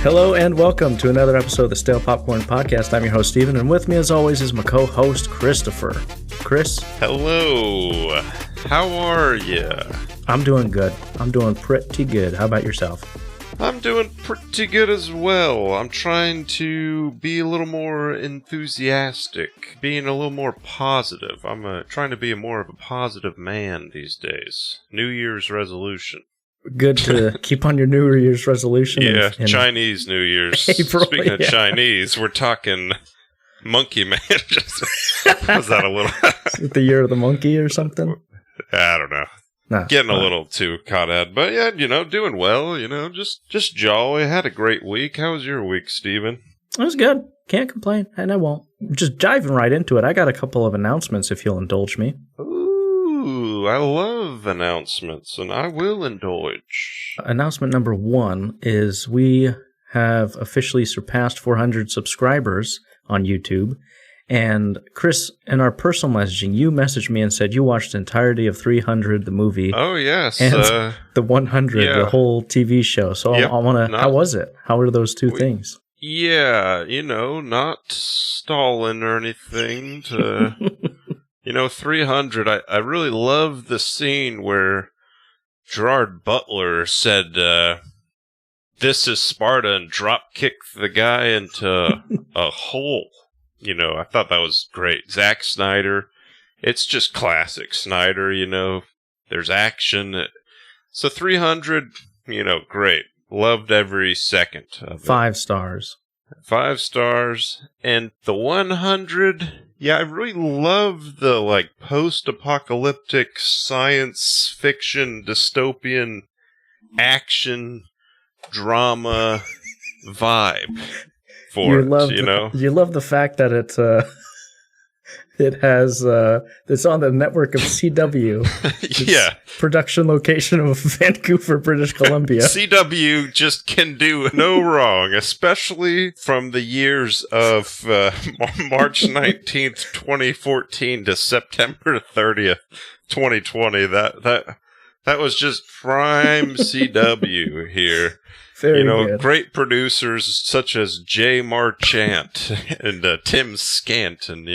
Hello and welcome to another episode of the Stale Popcorn Podcast. I'm your host, Steven, and with me as always is my co-host, Christopher. Chris? Hello. How are you? I'm doing good. I'm doing pretty good. How about yourself? I'm doing pretty good as well. I'm trying to be a little more enthusiastic, being a little more positive. I'm trying to be more of a positive man these days. New Year's resolution. Good to keep on your New Year's resolution. Yeah, Chinese New Year's. April, Speaking of Chinese, we're talking Monkey Man. Was that a little... the year of the monkey or something? I don't know. Nah, Getting a little too caught out. But yeah, doing well, just jolly. Had a great week. How was your week, Steven? It was good. Can't complain, and I won't. Just diving right into it, I got a couple of announcements if you'll indulge me. Ooh, I love announcements, and I will indulge. Announcement number one is we have officially surpassed 400 subscribers on YouTube. And Chris, in our personal messaging, you messaged me and said you watched the entirety of 300, the movie. Oh, yes. And the 100, the whole TV show. So I want to, how was it? How were those two things? Yeah, not stalling or anything to... 300, I really love the scene where Gerard Butler said, this is Sparta, and drop-kicked the guy into a hole. I thought that was great. Zack Snyder, it's just classic Snyder, there's action. So 300, great. Loved every second of it. 5 stars. 5 stars. And the 100... Yeah, I really love the, post-apocalyptic science fiction, dystopian, action, drama vibe for it, You love the fact that it's on the network of CW. Yeah. Production location of Vancouver, British Columbia. CW just can do no wrong, especially from the years of March 19th, 2014 to September 30th, 2020. That was just prime CW here. Very good. Great producers such as Jay Marchant and Tim Scant, and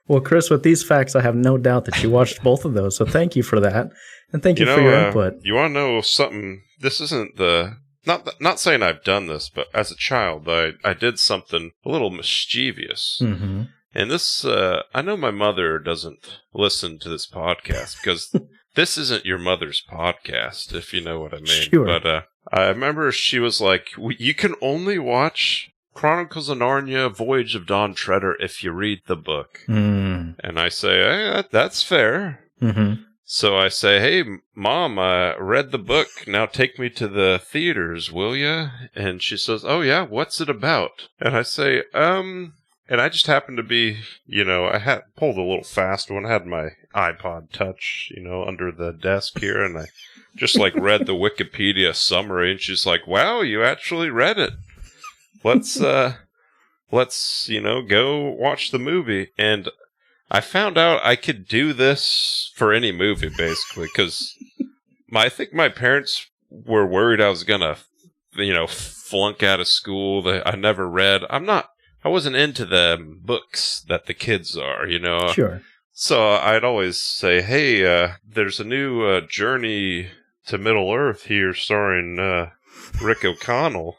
Well, Chris, with these facts, I have no doubt that you watched both of those, so thank you for that, and thank you for your input. You want to know something? This isn't not saying I've done this, but as a child, I did something a little mischievous. Mm-hmm. And this, I know my mother doesn't listen to this podcast, because this isn't your mother's podcast, if you know what I mean. Sure. But I remember she was like, you can only watch Chronicles of Narnia, Voyage of Dawn Treader if you read the book. Mm. And I say, hey, that's fair. Mm-hmm. So I say, hey, Mom, I read the book. Now take me to the theaters, will ya? And she says, oh, yeah, what's it about? And I say, and I just happened to be, I had pulled a little fast one. I had my iPod Touch, under the desk here, and I just read the Wikipedia summary, and she's like, wow, you actually read it. Let's go watch the movie. And I found out I could do this for any movie, basically, because I think my parents were worried I was gonna, flunk out of school. That I never read. I wasn't into the books that the kids are, Sure. So I'd always say, hey, there's a new Journey to Middle-earth here starring Rick O'Connell.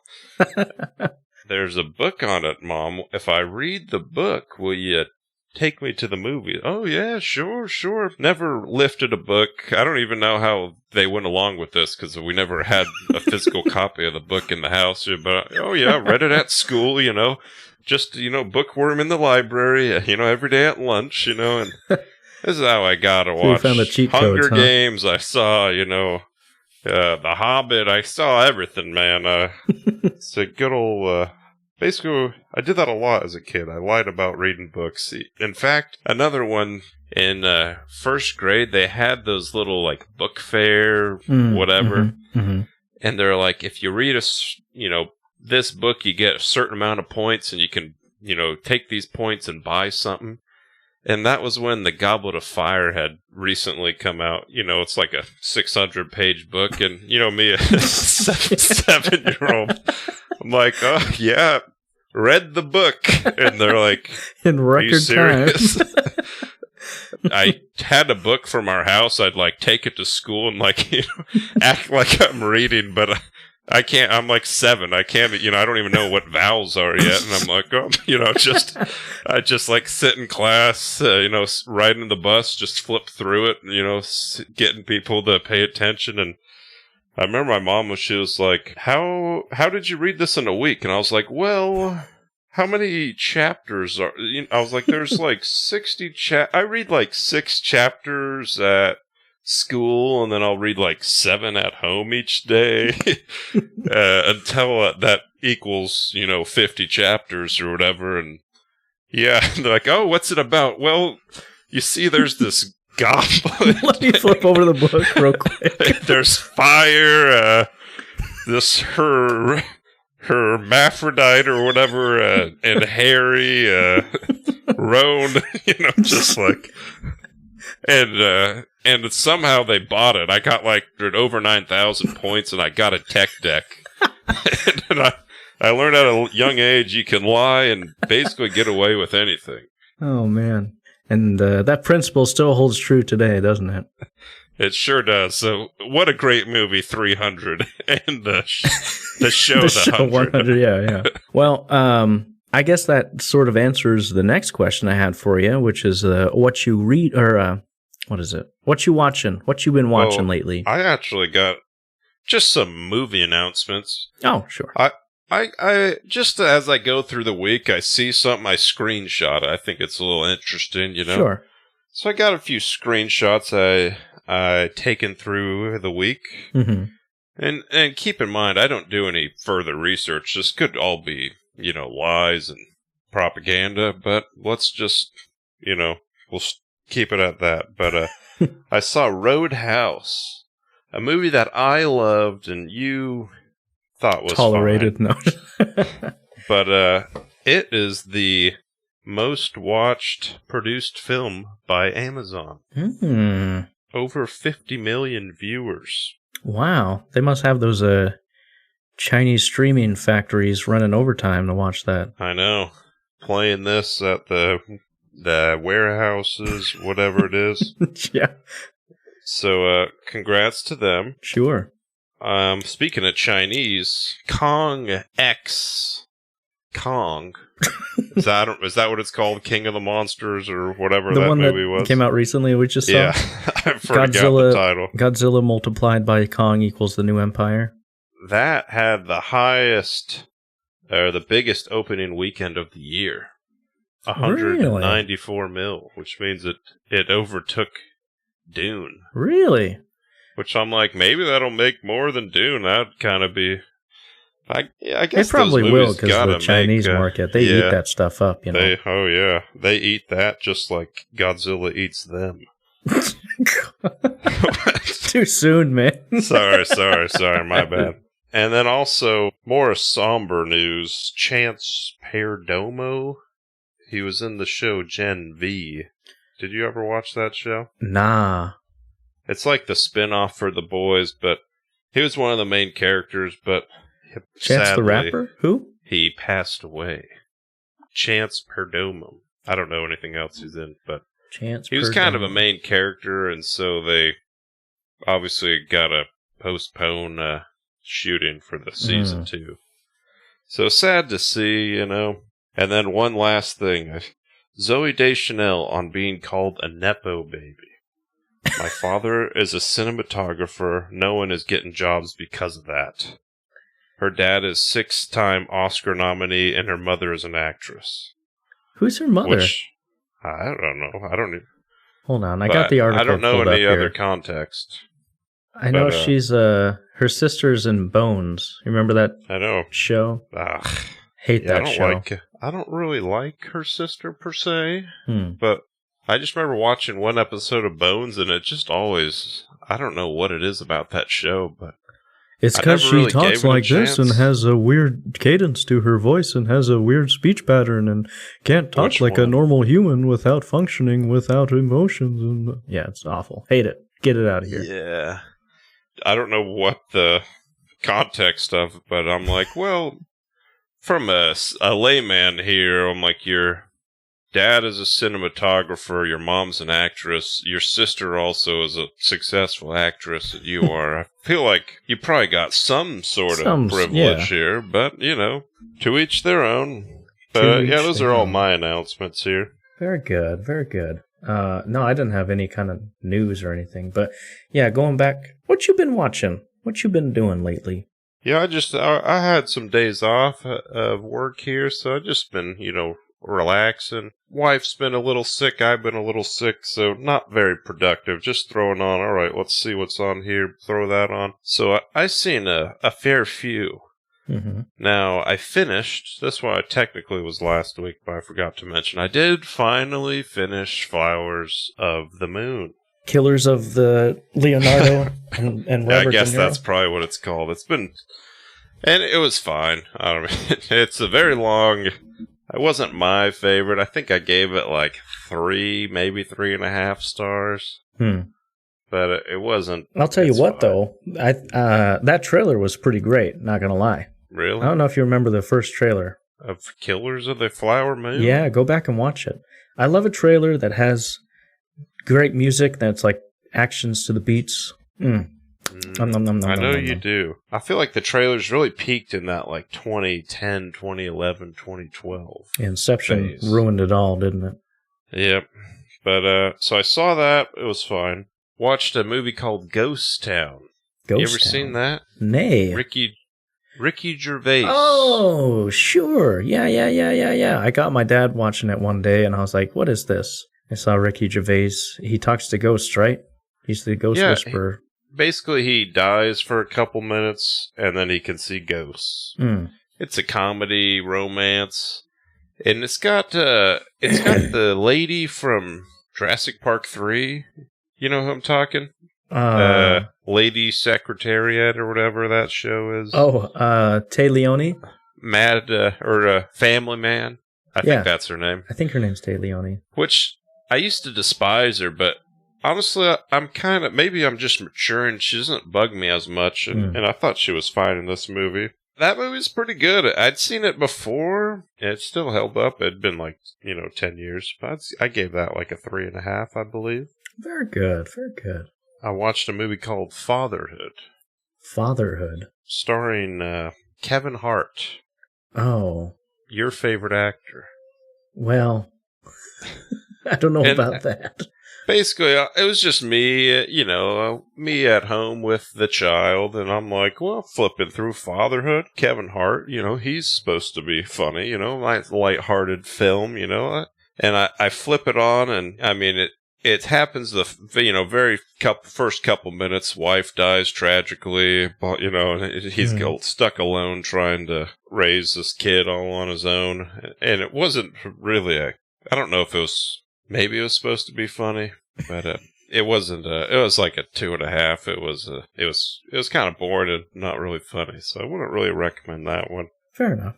There's a book on it, Mom. If I read the book, will you take me to the movie? Oh, yeah, sure. Never lifted a book. I don't even know how they went along with this, because we never had a physical copy of the book in the house. But, oh, yeah, read it at school, Just, bookworm in the library, every day at lunch, and this is how I gotta watch. So you found the cheat Hunger codes, Games, I saw, The Hobbit, I saw everything, man. It's a good old, basically, I did that a lot as a kid. I lied about reading books. In fact, another one, in first grade, they had those little, book fair, whatever. Mm-hmm, mm-hmm. And they're like, if you read this book, you get a certain amount of points, and you can, take these points and buy something. And that was when The Goblet of Fire had recently come out. You know, it's like a 600-page book. And, you know, me, a 7-year-old, I'm like, oh, yeah, read the book. And they're like, in record are you serious? time. I had a book from our house. I'd like take it to school and like, you know, act like I'm reading, but I can't. I'm like 7. I can't. You know, I don't even know what vowels are yet. And I'm like, oh, you know, I just like sit in class. You know, riding the bus, just flip through it. You know, getting people to pay attention. And I remember my mom she was like, how did you read this in a week? And I was like, well, how many chapters are, you know, I was like, there's like 60 I read like 6 chapters at school, and then I'll read like 7 at home each day until that equals, you know, 50 chapters or whatever. And yeah, they're like, oh, what's it about? Well, you see, there's this goblin. Let me flip over the book real quick. There's fire, her hermaphrodite or whatever, and Harry, Roan, you know, just like, and somehow they bought it. I got like over 9,000 points, and I got a tech deck. And I learned at a young age you can lie and basically get away with anything. Oh man, and that principle still holds true today, doesn't it? It sure does. So, what a great movie, 300, and the show, the show 100. Yeah. Well, I guess that sort of answers the next question I had for you, which is what you read, or what is it? What you watching? What you been watching lately? I actually got just some movie announcements. Oh, sure. I just as I go through the week, I see something, I screenshot. I think it's a little interesting, you know. Sure. So I got a few screenshots I taken through the week. Mm-hmm. And keep in mind, I don't do any further research. This could all be, you know, lies and propaganda, but let's just, you know, we'll keep it at that. But I saw Roadhouse, a movie that I loved and you thought was tolerated. fine. No. But it is the most watched produced film by Amazon. Over 50 million viewers. Wow. They must have those Chinese streaming factories running overtime to watch that. I know. Playing this at the warehouses, whatever it is. Yeah. So, congrats to them. Sure. Speaking of Chinese, Kong X Kong. Is that what it's called? King of the Monsters or whatever the that one movie that was? Came out recently, we just saw. Yeah, I forgot the title. Godzilla multiplied by Kong equals the new empire. That had the highest, or the biggest opening weekend of the year. 194 mil, which means it overtook Dune. Really? Which I'm like, maybe that'll make more than Dune. That'd kind of be... I guess they probably those will, because the Chinese market, they eat that stuff up, you know. Oh, yeah. They eat that just like Godzilla eats them. Too soon, man. Sorry, my bad. And then also, more somber news, Chance Perdomo. He was in the show Gen V. Did you ever watch that show? Nah. It's like the spin-off for The Boys, but he was one of the main characters, but Chance sadly, the Rapper? Who? He passed away. Chance Perdomo. I don't know anything else he's in, but he was kind of a main character, and so they obviously got to postpone shooting for the season 2. So sad to see, you know. And then one last thing. Zooey Deschanel on being called a Nepo baby. My father is a cinematographer. No one is getting jobs because of that. Her dad is 6-time Oscar nominee, and her mother is an actress. Who's her mother? Which, I don't know. I don't even... Hold on, I got the article. I don't know any other here. Context. I know she's her sister's in Bones. You remember that? I know show. Ugh. Hate that show. I don't really like her sister per se, but I just remember watching one episode of Bones, and it just always, I don't know what it is about that show, but It's I because never she really talks gave it a like this and chance. has a weird cadence to her voice and has a weird speech pattern and can't talk Which like a one? normal human without functioning, without emotions. And yeah, it's awful. Hate it. Get it out of here. Yeah. I don't know what the context of it, but I'm like, well, from a layman here, I'm like, your dad is a cinematographer, your mom's an actress, your sister also is a successful actress, and you are. I feel like you probably got some sort of privilege here, but, to each their own. But yeah, those are all my announcements here. Very good, very good. No, I didn't have any kind of news or anything, but yeah, going back, what you been watching? What you been doing lately? Yeah, I had some days off of work here, so I've just been, relaxing. Wife's been a little sick, I've been a little sick, so not very productive. Just throwing on, all right, let's see what's on here, throw that on. So I seen a fair few. Mm-hmm. Now, I finished, this one technically was last week, but I forgot to mention, I did finally finish Flowers of the Moon. Killers of the Leonardo and Robert I guess De Niro? that's probably what it's called. And it was fine. I don't know. It's a very long, it wasn't my favorite. I think I gave it like 3, maybe 3.5 stars. But it wasn't. I'll tell you what, though. That trailer was pretty great, not going to lie. Really? I don't know if you remember the first trailer. Of Killers of the Flower Moon? Yeah, go back and watch it. I love a trailer that has great music that's like actions to the beats. I know you do. I feel like the trailers really peaked in that like 2010, 2011, 2012. Inception phase. Ruined it all, didn't it? Yep. But so I saw that. It was fine. Watched a movie called Ghost Town. You ever seen that? Nay. Ricky Gervais. Oh, sure. Yeah. I got my dad watching it one day, and I was like, what is this? I saw Ricky Gervais. He talks to ghosts, right? He's the ghost whisperer. Basically, he dies for a couple minutes, and then he can see ghosts. It's a comedy, romance, and it's got the lady from Jurassic Park 3. You know who I'm talking? Lady Secretariat or whatever that show is. Tay Leone? Family Man. I think that's her name. I think her name's Tay Leone. Which, I used to despise her, but honestly, maybe I'm just maturing. She doesn't bug me as much, and I thought she was fine in this movie. That movie's pretty good. I'd seen it before, and it still held up. It'd been 10 years. But I gave that like a 3.5, I believe. Very good, very good. I watched a movie called Fatherhood. Fatherhood? Starring Kevin Hart. Oh. Your favorite actor. Well, I don't know about that. Basically, it was just me, me at home with the child, and I'm like, well, flipping through Fatherhood. Kevin Hart, he's supposed to be funny, nice lighthearted film, and I flip it on, and I mean, it happens very first couple minutes, wife dies tragically, but, he's stuck alone trying to raise this kid all on his own, and it wasn't really I don't know if it was. Maybe it was supposed to be funny, but it wasn't. It was like a 2.5. It was kind of boring and not really funny, so I wouldn't really recommend that one. Fair enough.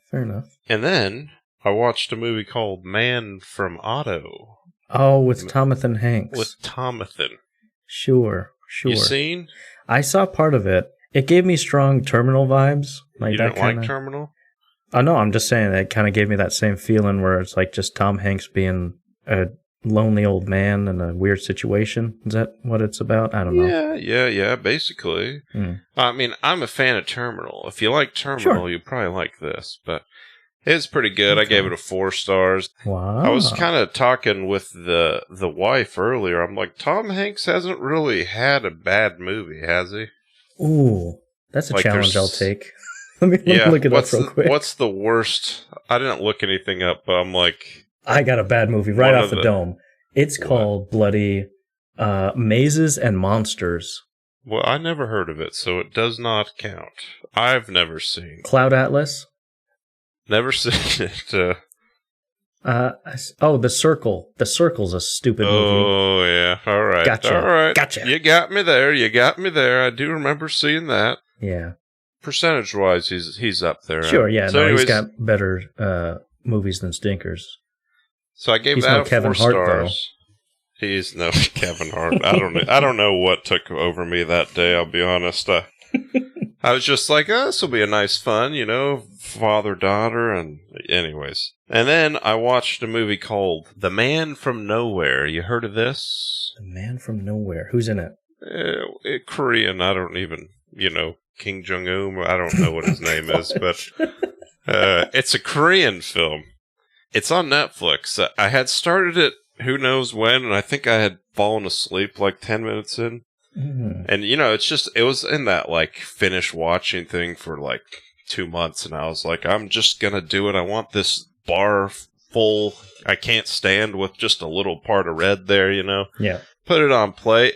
And then I watched a movie called Man from Otto. Oh, with Thomathan Hanks. With Thomathan. Sure. You seen? I saw part of it. It gave me strong Terminal vibes. You didn't like Terminal? Oh no, I'm just saying that it kind of gave me that same feeling where it's like just Tom Hanks being a lonely old man in a weird situation. Is that what it's about? I don't know. Yeah, basically. I mean, I'm a fan of Terminal. If you like Terminal, you probably like this, but it's pretty good. Okay. I gave it a 4 stars. Wow. I was kind of talking with the wife earlier. I'm like, Tom Hanks hasn't really had a bad movie, has he? Ooh, that's a challenge I'll take. Let me look it up real quick. What's the worst? I didn't look anything up, but I'm like... I got a bad movie right off the dome. It's called bloody Mazes and Monsters. Well, I never heard of it, so it does not count. I've never seen Cloud Atlas. Never seen it. The Circle. The Circle's a stupid movie. Oh yeah, all right, gotcha. All right, gotcha. You got me there. I do remember seeing that. Yeah, percentage-wise, he's up there. Sure, yeah. So no, anyways, he's got better movies than stinkers. so I gave He's that no a Kevin 4 Hart, stars. He's no Kevin Hart. I don't know what took over me that day. I'll be honest. I was just like, oh, this will be a nice fun, father-daughter, and anyways. And then I watched a movie called The Man from Nowhere. You heard of this? The Man from Nowhere. Who's in it? Korean. I don't even, Kim Jong-un. I don't know what his name is, but it's a Korean film. It's on Netflix. I had started it who knows when, and I think I had fallen asleep like 10 minutes in. Mm. And, it was in that, finish watching thing for, 2 months, and I was like, I'm just gonna do it. I want this bar full. I can't stand with just a little part of red there, Yeah. Put it on play.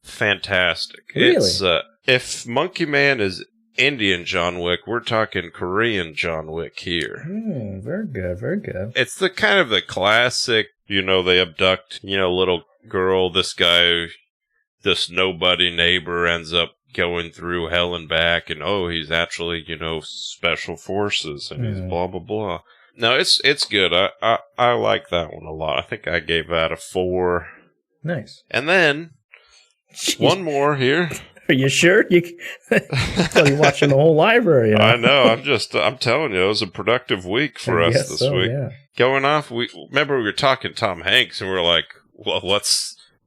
Fantastic. Really? It's, if Monkey Man is Indian John Wick, we're talking Korean John Wick here. Very good, very good. It's the kind of the classic, they abduct, little girl, this nobody neighbor ends up going through hell and back, and he's actually, special forces, and he's blah, blah, blah. No, it's good. I like that one a lot. I think I gave that a 4. Nice. And then, one more here. Are you sure? You're watching the whole library. I know. I'm telling you, it was a productive week for us this week. Yeah. Going off, remember we were talking Tom Hanks, and we were like, well,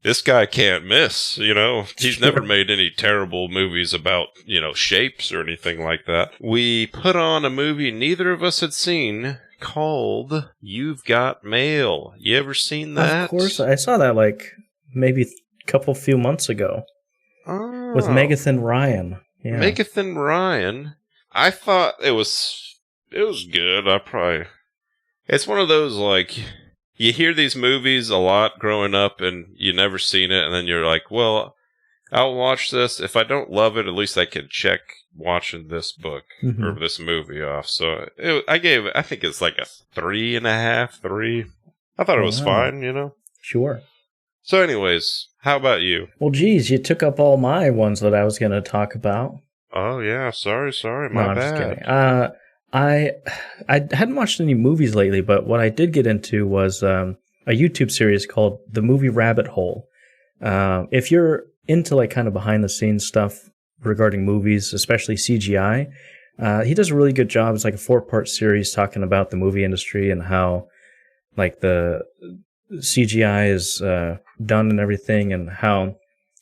this guy can't miss, He's never made any terrible movies about, shapes or anything like that. We put on a movie neither of us had seen called You've Got Mail. You ever seen that? Of course. I saw that maybe a few months ago. Oh. With Megathan Ryan. Yeah. Megathan Ryan. I thought it was good. It's one of those, you hear these movies a lot growing up and you never seen it, and then you're like, well, I'll watch this. If I don't love it, at least I can check watching this book or this movie off. So I think it's like a 3.5, 3. I thought it was fine, Sure. So anyways, how about you? Well, geez, you took up all my ones that I was going to talk about. Oh, yeah. Sorry. My bad. Just kidding. I hadn't watched any movies lately, but what I did get into was a YouTube series called The Movie Rabbit Hole. If you're into kind of behind the scenes stuff regarding movies, especially CGI, he does a really good job. It's like a 4-part series talking about the movie industry and how the CGI is done and everything, and how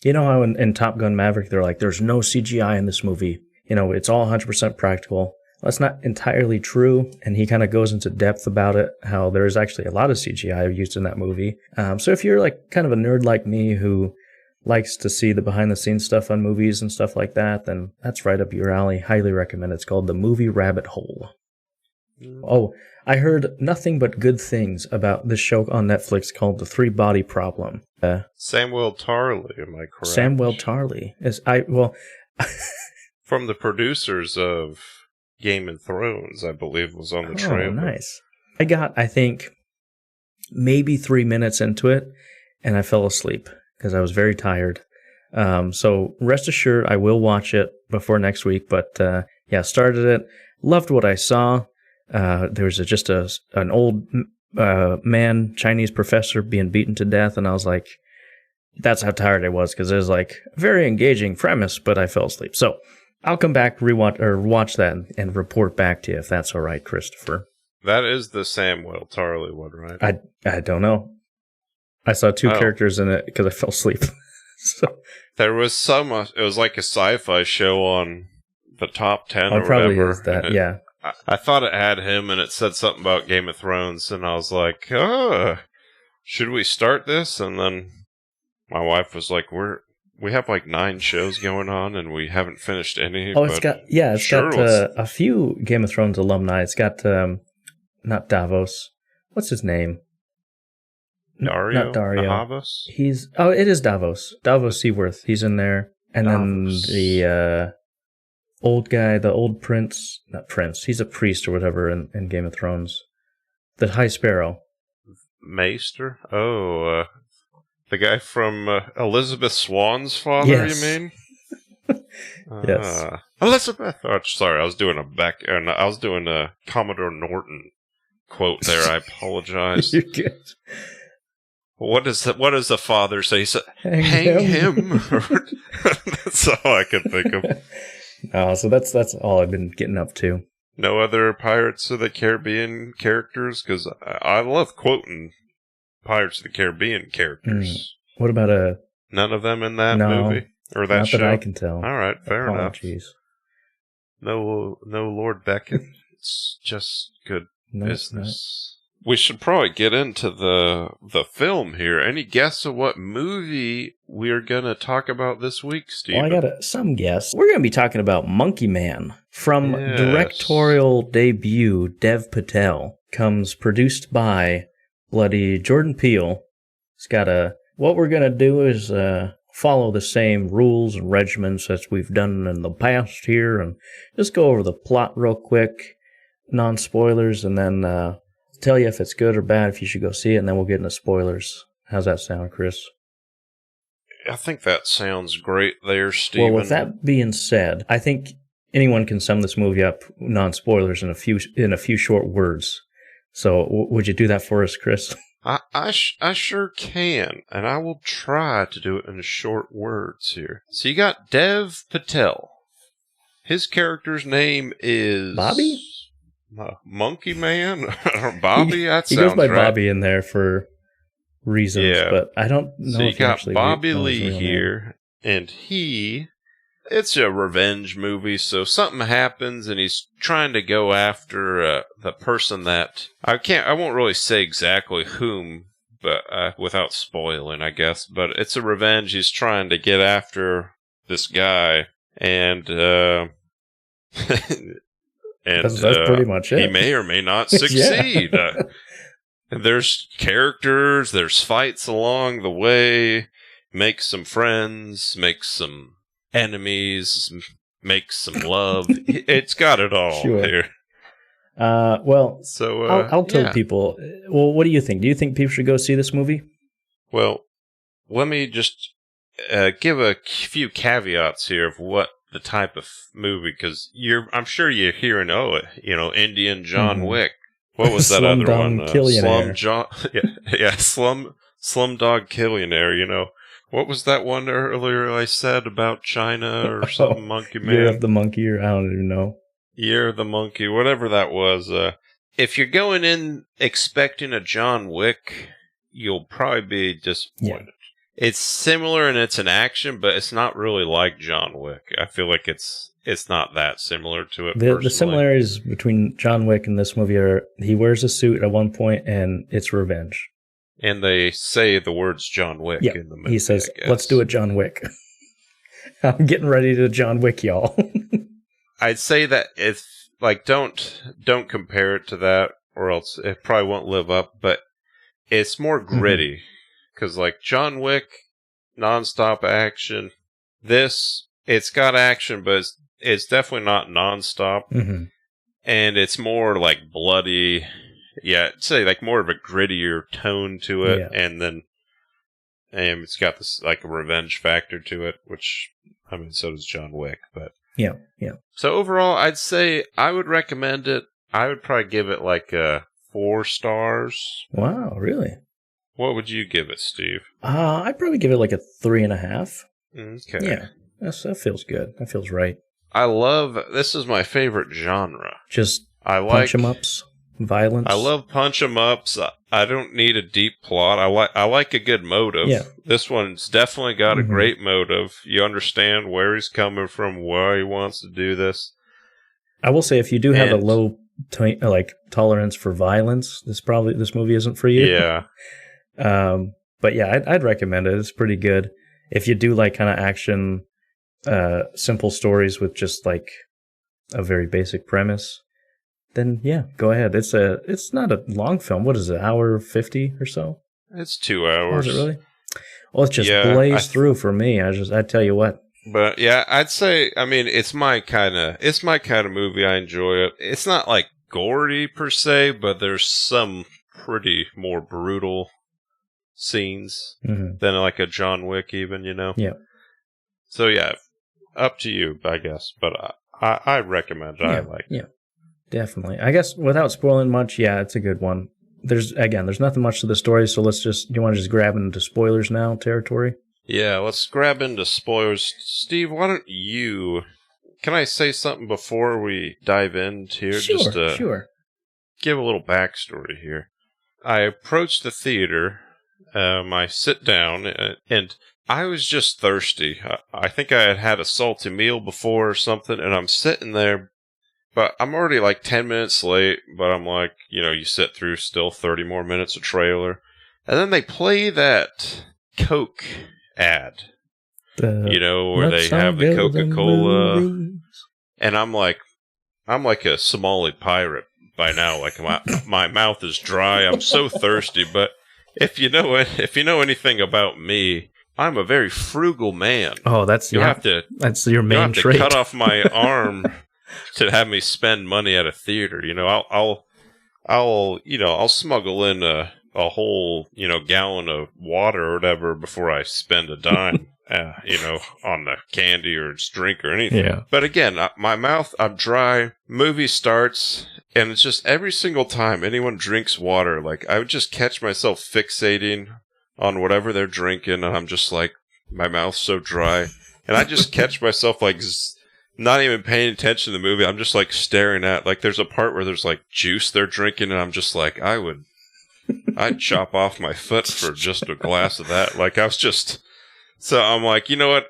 how in Top Gun Maverick they're like, there's no CGI in this movie. It's all 100% practical. That's not entirely true, and he kind of goes into depth about it, how there's actually a lot of CGI used in that movie. So if you're kind of a nerd like me who likes to see the behind-the-scenes stuff on movies and stuff like that, then that's right up your alley. Highly recommend it. It's called The Movie Rabbit Hole. Oh, I heard nothing but good things about this show on Netflix called The Three Body Problem. Samuel Tarly, am I correct? Samuel Tarly. From the producers of Game of Thrones, I believe, was on the trailer. Oh, nice. I got, I think, maybe 3 minutes into it, and I fell asleep because I was very tired. So rest assured, I will watch it before next week. But started it, loved what I saw. There was just an old man, Chinese professor, being beaten to death, and I was like, that's how tired I was, because it was a very engaging premise, but I fell asleep. So I'll come back, watch that, and report back to you if that's all right, Christopher. That is the Samuel Tarly one, right? I don't know. I saw 2 characters in it because I fell asleep. So there was it was like a sci-fi show on the top 10 or probably whatever. Is that, yeah. I thought it had him, and it said something about Game of Thrones, and I was like, should we start this? And then my wife was like, we have 9 shows going on, and we haven't finished any. Oh, it's got a few Game of Thrones alumni. It's got, not Davos. What's his name? Dario? Not Dario. Nahavos? It is Davos. Davos Seaworth. He's in there. And Davos. Then the old guy, the old prince, not prince, he's a priest or whatever in Game of Thrones. The High Sparrow. Maester? Oh, the guy from Elizabeth Swann's father, Yes. you mean? Yes. Elizabeth. Oh, sorry, I was doing a Commodore Norton quote there. I apologize. You're good. What does the father say? He said, Hang him. That's all I can think of. So that's all I've been getting up to. No other Pirates of the Caribbean characters? Because I love quoting Pirates of the Caribbean characters. What about None of them in that No, movie? Or that not show? that I can tell. All right, fair enough. Apologies. No Lord Beckett. It's just good No, business. We should probably get into the film here. Any guess of what movie we're going to talk about this week, Steve? Well, I got some guess. We're going to be talking about Monkey Man. From Yes. directorial debut Dev Patel comes produced by bloody Jordan Peele. It's got what we're going to do is follow the same rules and regimens as we've done in the past here, and just go over the plot real quick, non-spoilers, and then tell you if it's good or bad, if you should go see it, and then we'll get into spoilers. How's that sound, Chris? I think that sounds great there, Steven. Well, with that being said, I think anyone can sum this movie up, non-spoilers, in a few short words. So, would you do that for us, Chris? I sure can, and I will try to do it in short words here. So you got Dev Patel. His character's name is... Bobby? Monkey Man? Or Bobby? That sounds He goes by right. Bobby in there for reasons, but I don't know So you if he got actually Bobby knows his Lee real here, and it's a revenge movie, so something happens, and he's trying to go after the person that... I won't really say exactly whom, but without spoiling, I guess, but it's a revenge. He's trying to get after this guy, and... That's pretty much it. He may or may not succeed. And there's characters, there's fights along the way, make some friends, make some enemies, make some love. It's got it all here. Well, so I'll tell people. Well, what do you think? Do you think people should go see this movie? Well, let me just give a few caveats here of what the type of movie, because I'm sure you're hearing, Indian John Wick. What was that other one? Slumdog Killionaire. What was that one earlier I said about China or something? Monkey Man. Year of the Monkey, or I don't even know. Year of the Monkey, whatever that was. If you're going in expecting a John Wick, you'll probably be disappointed. Yeah. It's similar and it's an action, but it's not really like John Wick. I feel like it's not that similar to it. The similarities between John Wick and this movie are he wears a suit at one point and it's revenge. And they say the words John Wick in the movie. He says, "Let's do it, John Wick." I'm getting ready to John Wick, y'all. I'd say that if don't compare it to that, or else it probably won't live up. But it's more gritty. Because, John Wick, non-stop action. It's got action, but it's definitely not non-stop. Mm-hmm. And it's more, bloody. Yeah, I'd say, more of a grittier tone to it. Yeah. And then it's got this, a revenge factor to it, which, so does John Wick. But yeah. So, overall, I'd say I would recommend it. I would probably give it, 4 stars. Wow, really? What would you give it, Steve? I'd probably give it a 3.5. Okay. Yeah, that feels good. That feels right. This is my favorite genre. Just punch 'em ups, violence. I love punch 'em ups. I don't need a deep plot. I like a good motive. Yeah. This one's definitely got a great motive. You understand where he's coming from, why he wants to do this. I will say, if you do have a low tolerance for violence, this movie isn't for you. Yeah. But yeah, I'd recommend it. It's pretty good. If you do kind of action, simple stories with just a very basic premise, then yeah, go ahead. It's not a long film. What is it? Hour 50 or so? It's 2 hours. Oh, is it really? Well, it's just blazed through for me. I tell you what. But yeah, I'd say, it's my kind of movie. I enjoy it. It's not gory per se, but there's some pretty more brutal scenes than a John Wick even, Yeah. So yeah, up to you, I guess. But I recommend it. I like it. Yeah, definitely. I guess without spoiling much, yeah, it's a good one. There's nothing much to the story, so do you want to just grab into spoilers now territory? Yeah, let's grab into spoilers. Steve, why don't you... Can I say something before we dive into here? Sure. Give a little backstory here. I approached the theater, I sit down, and I was just thirsty. I think I had had a salty meal before or something, and I'm sitting there, but I'm already like 10 minutes late, but I'm like, you sit through still 30 more minutes of trailer, and then they play that Coke ad, where they have the Coca-Cola, and I'm like a Somali pirate by now. Like my mouth is dry. I'm so thirsty. But if you know anything about me, I'm a very frugal man. Oh, that's your main trait. To cut off my arm to have me spend money at a theater. I'll smuggle in a whole gallon of water or whatever before I spend a dime. On the candy or drink or anything. Yeah. But again, I'm dry. Movie starts, and it's just every single time anyone drinks water, like I would just catch myself fixating on whatever they're drinking, and I'm just like, my mouth's so dry, and I just catch myself like not even paying attention to the movie. I'm just like staring at, like, there's a part where there's like juice they're drinking, and I'm just like, I'd chop off my foot for just a glass of that. Like So I'm like, you know what?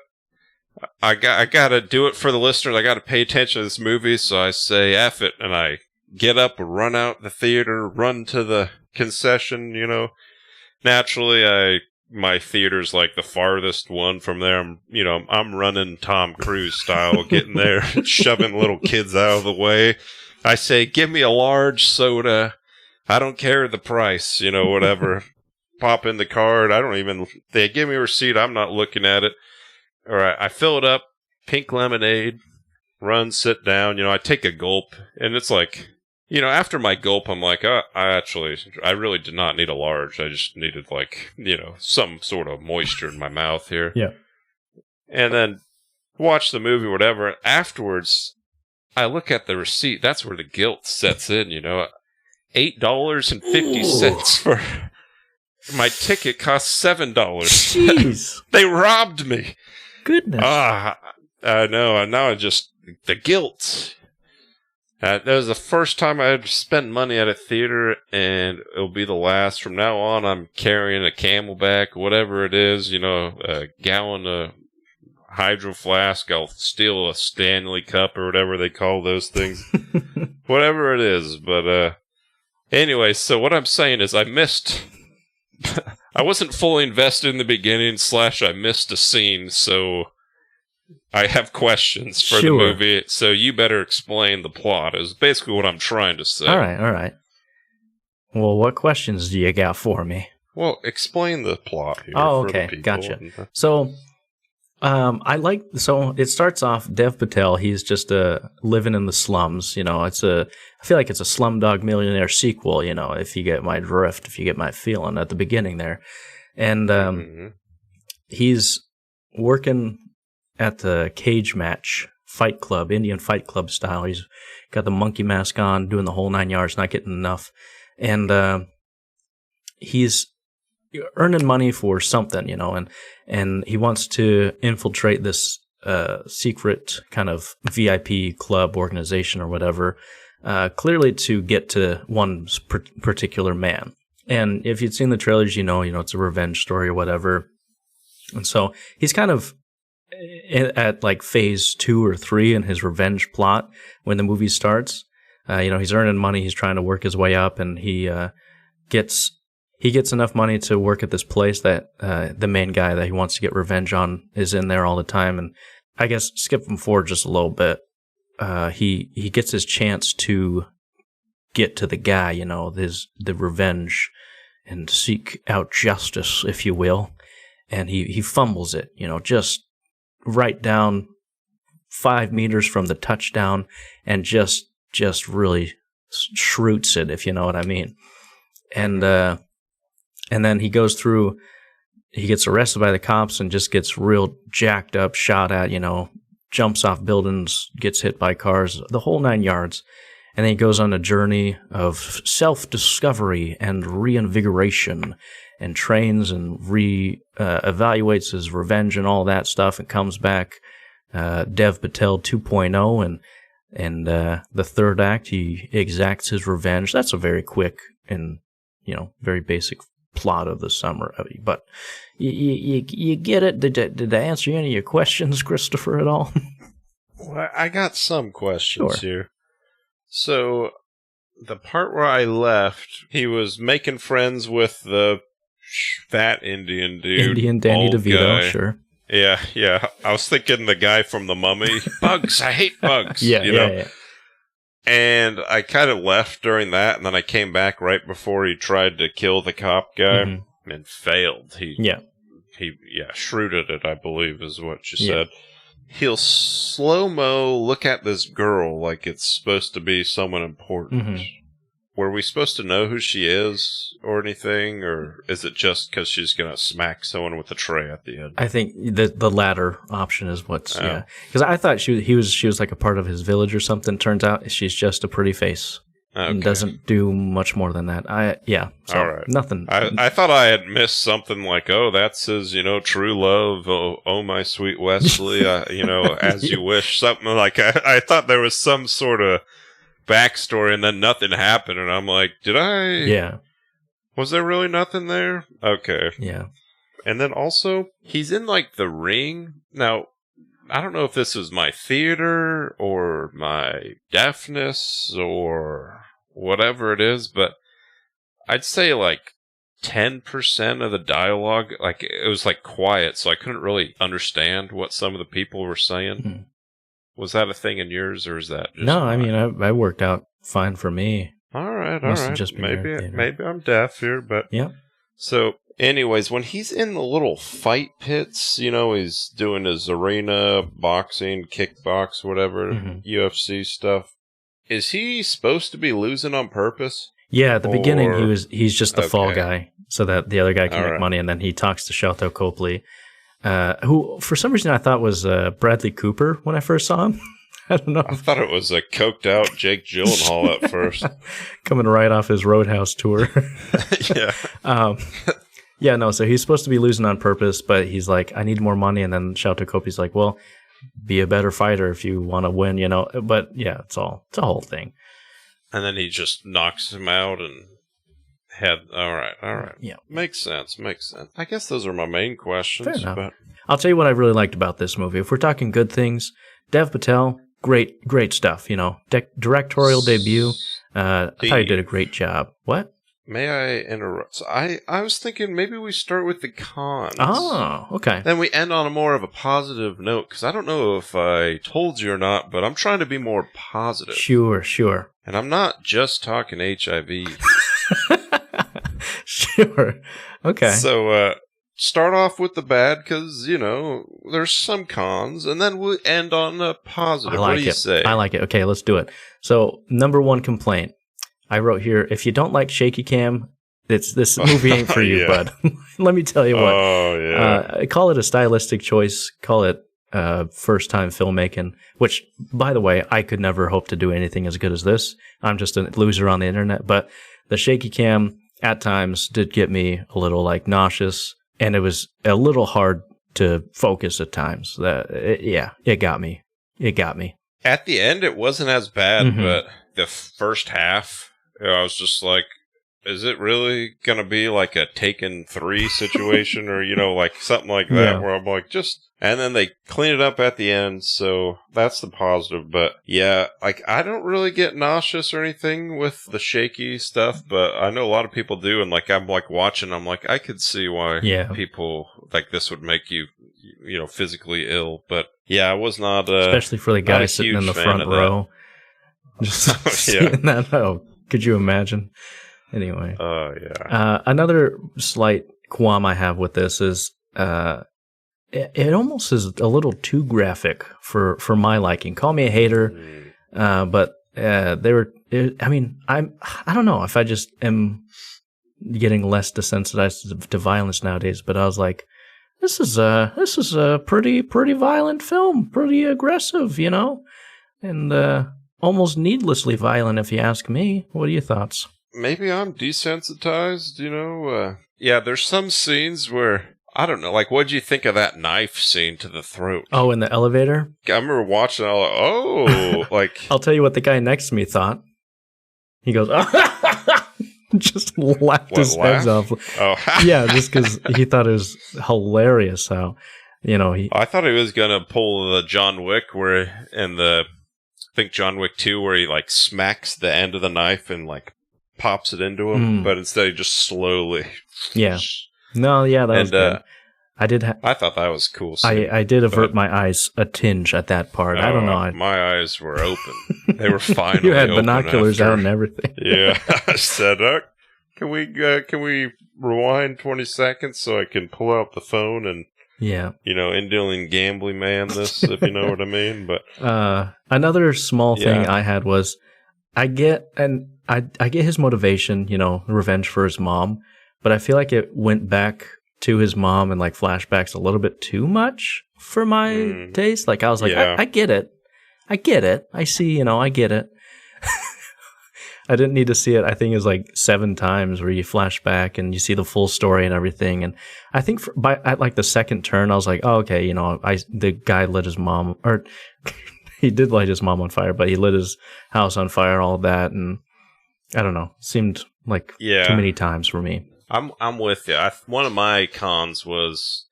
I got to do it for the listeners. I got to pay attention to this movie. So I say, F it. And I get up, run out the theater, run to the concession, Naturally, my theater's like the farthest one from there. I'm running Tom Cruise style, getting there, shoving little kids out of the way. I say, give me a large soda. I don't care the price, whatever. Pop in the card. They give me a receipt. I'm not looking at it. All right. I fill it up. Pink lemonade. Run, sit down. I take a gulp. And it's like, after my gulp, I'm like, I really did not need a large. I just needed some sort of moisture in my mouth here. Yeah. And then watch the movie, whatever. Afterwards, I look at the receipt. That's where the guilt sets in, $8.50 for... My ticket cost $7. Jeez. They robbed me. Goodness. I know. And now the guilt. That was the first time I had spent money at a theater, and it'll be the last. From now on, I'm carrying a Camelback, whatever it is, a gallon of Hydro Flask. I'll steal a Stanley Cup or whatever they call those things. Whatever it is. But anyway, so what I'm saying is I wasn't fully invested in the beginning / I missed a scene, so I have questions for the movie, so you better explain the plot, is basically what I'm trying to say. All right. Well, what questions do you got for me? Well, explain the plot here. Oh, okay, gotcha. So, so it starts off, Dev Patel, he's just living in the slums, I feel like it's a Slumdog Millionaire sequel, if you get my drift, if you get my feeling at the beginning there. And he's working at the cage match fight club, Indian fight club style. He's got the monkey mask on, doing the whole 9 yards, not getting enough. And he's earning money for something, and he wants to infiltrate this secret kind of VIP club organization or whatever, clearly to get to one particular man. And if you'd seen the trailers, it's a revenge story or whatever. And so he's kind of at like phase 2 or 3 in his revenge plot when the movie starts. He's earning money. He's trying to work his way up, and he gets enough money to work at this place that the main guy that he wants to get revenge on is in there all the time. And I guess skipping forward just a little bit, he gets his chance to get to the guy, the revenge and seek out justice, if you will. And he fumbles it, just right down 5 meters from the touchdown, and just really shroots it, if you know what I mean. And then he goes through, he gets arrested by the cops and just gets real jacked up, shot at, jumps off buildings, gets hit by cars, the whole 9 yards. And then he goes on a journey of self-discovery and reinvigoration, and trains and evaluates his revenge and all that stuff, and comes back Dev Patel 2.0, and the third act he exacts his revenge. That's a very quick and very basic plot of the summer. But you get it. Did I answer any of your questions, Christopher, at all? Well, I got some questions Sure. here. So, the part where I left, he was making friends with the fat Indian dude. Indian Danny old DeVito, guy. sure. Yeah. I was thinking the guy from The Mummy. Bugs, I hate bugs. Yeah. And I kind of left during that, and then I came back right before he tried to kill the cop guy and failed. He shrewded it, I believe, is what you said. He'll slow-mo look at this girl like it's supposed to be someone important. Were we supposed to know who she is or anything, or is it just because she's going to smack someone with a tray at the end? I think the latter option is what's because I thought she was like a part of his village or something. Turns out she's just a pretty face. And doesn't do much more than that. So all right. Nothing. I thought I had missed something like, that's his, true love. Oh, my sweet Wesley, as you wish. Something like, I thought there was some sort of backstory and then nothing happened. And I'm like, did I? Yeah. Was there really nothing there? Okay. Yeah. And then also, he's in like the ring. Now, I don't know if this is my theater or my deafness or whatever it is, but I'd say like 10% of the dialogue, like it was like quiet, so I couldn't really understand what some of the people were saying. Was that a thing in yours, or is that just No, mine? I mean, I worked out fine for me. All right. Just Maybe I'm deaf here, but yeah. So, anyways, when he's in the little fight pits, he's doing his arena, boxing, kickbox, whatever, UFC stuff. Is he supposed to be losing on purpose? Yeah, at the beginning he's just the fall Okay. guy, so that the other guy can make money, and then he talks to Shelto Copley, who for some reason I thought was Bradley Cooper when I first saw him. I don't know. I thought it was a coked out Jake Gyllenhaal at first. Coming right off his Roadhouse tour. Yeah. So he's supposed to be losing on purpose, but he's like, I need more money, and then Shelto Copley's like, well, be a better fighter if you want to win, But yeah, it's a whole thing. And then he just knocks him out and all right. Yeah. Makes sense. I guess those are my main questions. Fair enough. But I'll tell you what I really liked about this movie. If we're talking good things, Dev Patel, great stuff. Directorial debut. I thought he did a great job. What? May I interrupt? So I was thinking maybe we start with the cons. Oh, okay. Then we end on a more of a positive note, because I don't know if I told you or not, but I'm trying to be more positive. Sure. And I'm not just talking HIV. Sure. Okay. So, start off with the bad, because, there's some cons, and then we'll end on a positive. What do you say? I like it. Okay, let's do it. So, number one complaint. I wrote here, if you don't like shaky cam, this movie ain't for you, bud. Let me tell you what. Oh, yeah. Call it a stylistic choice. Call it first-time filmmaking, which, by the way, I could never hope to do anything as good as this. I'm just a loser on the internet. But the shaky cam at times did get me a little nauseous, and it was a little hard to focus at times. It got me. At the end, it wasn't as bad, but the first half, I was just like, is it really going to be like a Taken 3 situation or, something like that where I'm like, and then they clean it up at the end. So that's the positive. But yeah, I don't really get nauseous or anything with the shaky stuff, but I know a lot of people do. And I'm watching, I'm like, I could see why people this would make you, physically ill. But yeah, I was not, especially for the guy sitting in the front row. Just seeing that. Oh, could you imagine? Anyway. Oh, yeah. Another slight qualm I have with this is it almost is a little too graphic for my liking. Call me a hater, but I don't know if I just am getting less desensitized to violence nowadays, but I was like, this is a pretty violent film, pretty aggressive, and almost needlessly violent, if you ask me. What are your thoughts? Maybe I'm desensitized, Yeah, there's some scenes where, I don't know, like, what'd you think of that knife scene to the throat? Oh, in the elevator? I remember watching it, I was like, oh, like... I'll tell you what the guy next to me thought. He goes, just laughed his head off. Oh. Yeah, just because he thought it was hilarious how, I thought he was going to pull the John Wick I think John Wick 2, where he, like, smacks the end of the knife and, like, pops it into him, but instead he just slowly... Yeah. No, yeah, that was good. I thought that was cool. I did avert my eyes a tinge at that part. I don't know. My eyes were open. They were finally You had open binoculars out and everything. Yeah. I said, can we rewind 20 seconds so I can pull out the phone and, Indian gambling man this, if you know what I mean? But another small thing I had was, I get his motivation, revenge for his mom, but I feel like it went back to his mom and like flashbacks a little bit too much for my taste. Like I was like, I get it. I see, I get it. I didn't need to see it. I think it was like 7 times where you flash back and you see the full story and everything. And I think at like the second turn, I was like, oh, okay, the guy lit his mom, or he did light his mom on fire, but he lit his house on fire, all that. And I don't know, seemed like too many times for me. I'm with you. One of my cons was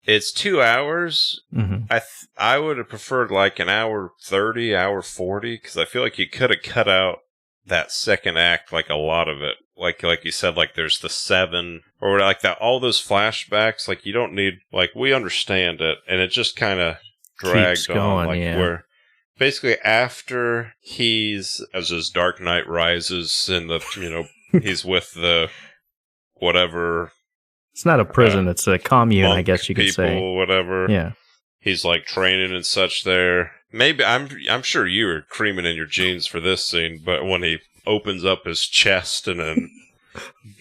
it's 2 hours. Mm-hmm. I would have preferred like an hour 30, hour 40, because I feel like you could have cut out that second act, like a lot of it. Like you said, like there's the 7 or like that, all those flashbacks. Like you don't need, like we understand it, and it just kind of dragged on, like where. Basically, after as his Dark Knight Rises, and he's with the whatever. It's not a prison; it's a commune, I guess you could say. Whatever. Yeah, he's like training and such there. Maybe I'm sure you were creaming in your jeans for this scene, but when he opens up his chest and then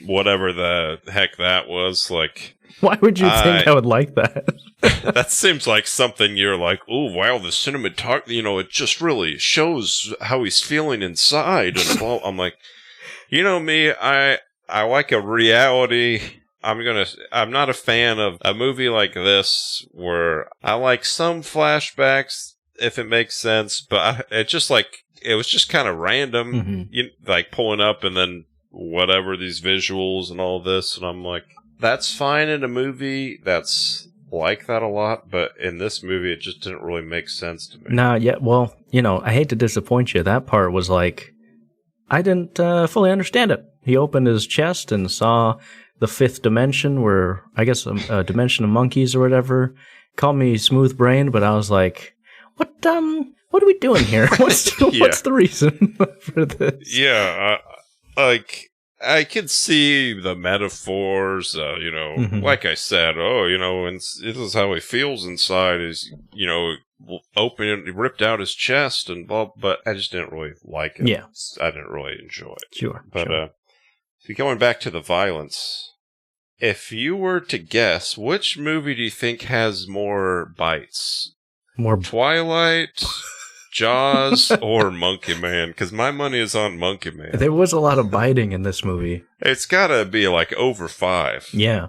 whatever the heck that was, like. Why would you think I would like that? That seems like something you're like, oh, wow, the cinematography, it just really shows how he's feeling inside. And I'm like, me, I like a reality. I'm not a fan of a movie like this where I like some flashbacks, if it makes sense, but it was just kind of random, like pulling up and then whatever, these visuals and all this. And I'm like, that's fine in a movie that's like that a lot, but in this movie, it just didn't really make sense to me. Nah, yeah, well, I hate to disappoint you. That part was like, I didn't fully understand it. He opened his chest and saw the 5th dimension, where, I guess, a dimension of monkeys or whatever. Called me smooth-brained, but I was like, what are we doing here? What's the reason for this? Yeah, I could see the metaphors, like I said, and this is how he feels inside is, ripped out his chest and blah, but I just didn't really like it. Yeah. I didn't really enjoy it. Sure. But, going back to the violence, if you were to guess, which movie do you think has more bites? More Twilight, Jaws, or Monkey Man? Because my money is on Monkey Man. There was a lot of biting in this movie. It's gotta be like over 5. Yeah.